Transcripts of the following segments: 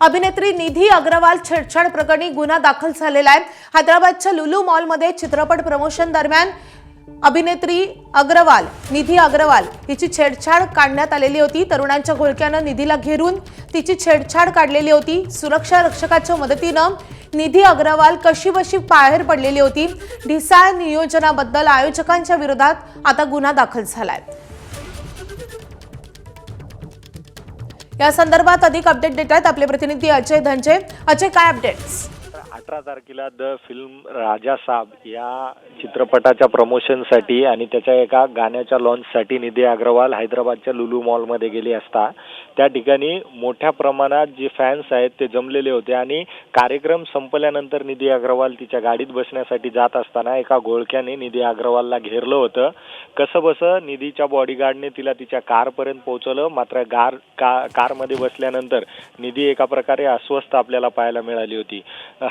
अभिनेत्री निधी अग्रवाल छेडछाड प्रकरणी गुन्हा दाखल झालेला आहे। हैदराबादच्या लुलू मॉलमध्ये चित्रपट प्रमोशन दरम्यान अभिनेत्री निधी अग्रवाल हिची छेडछाड काढण्यात आलेली होती। तरुणांच्या घोळक्याने निधीला घेरून तिची छेडछाड काढलेली होती। सुरक्षा रक्षकाच्या मदतीने निधी अग्रवाल कशीबशी बाहेर पडलेली होती। ढिसाळ नियोजनाबद्दल आयोजकांच्या विरोधात आता गुन्हा दाखल झालाय। या संदर्भात अधिक अपडेट देतात आपले प्रतिनिधी अजय धनजे। अजय, काय अपडेट्स? 18 तारखेला द फिल्म राजा साब या चित्रपटाच्या प्रमोशनसाठी आणि त्याच्या एका गाण्याच्या लॉन्चसाठी निधी अग्रवाल हैदराबादच्या लुलू मॉलमध्ये गेली असता त्या ठिकाणी मोठ्या प्रमाणात जे फॅन्स आहेत ते जमलेले होते आणि कार्यक्रम संपल्यानंतर निधी अग्रवाल तिच्या गाडीत बसण्यासाठी जात असताना एका घोळक्याने निधी अग्रवालला घेरलं होतं। कसंबसं निधीच्या बॉडीगार्डने तिला तिच्या कारपर्यंत पोहोचवलं, मात्र कारमध्ये बसल्यानंतर निधी एका प्रकारे अस्वस्थ आपल्याला पाहायला मिळाली होती।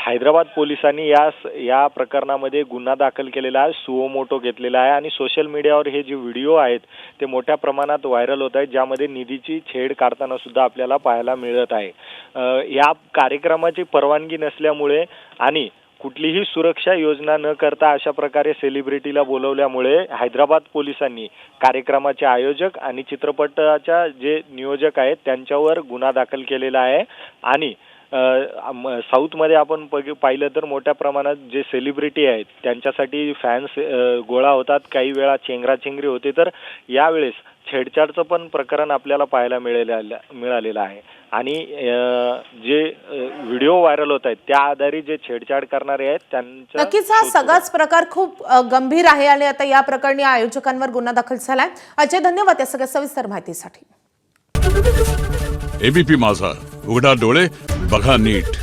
हैदराबाद पोलिसांनी या प्रकरणामध्ये गुन्हा दाखल केलेला आहे, सुओ मोटो घेतलेला आहे आणि सोशल मीडियावर हे जे व्हिडिओ आहेत ते मोठ्या प्रमाणात व्हायरल होत आहेत, ज्यामध्ये निधीची छेड काढताना सुद्धा आपल्याला पाहायला मिळत आहे। या कार्यक्रमाची परवानगी नसल्यामुळे आणि कुठलीही सुरक्षा योजना न करता अशा प्रकारे सेलिब्रिटीला बोलवल्यामुळे हैदराबाद पोलिसांनी कार्यक्रमाचे आयोजक आणि चित्रपटाच्या जे नियोजक आहेत त्यांच्यावर गुन्हा दाखल केलेला आहे। आणि साऊथमध्ये आपण पाहिलं तर मोठ्या प्रमाणात जे सेलिब्रिटी आहेत त्यांच्यासाठी फॅन्स गोळा होतात, काही वेळा चेंगराचेंगरी होते, तर यावेळेस छेडछाडचं पण प्रकरण आपल्याला पाहायला मिळालेलं आहे। आणि जे व्हिडिओ व्हायरल होत आहेत त्या आधारे जे छेडछाड करणारे आहेत त्यांचा नक्कीच हा सगळाच प्रकार खूप गंभीर आहे आणि आता या प्रकरणी आयोजकांवर गुन्हा दाखल झालाय। अजय, धन्यवाद या सगळ्या सविस्तर माहितीसाठी। एबीपी माझा, उघडा डोळे बघा नीट।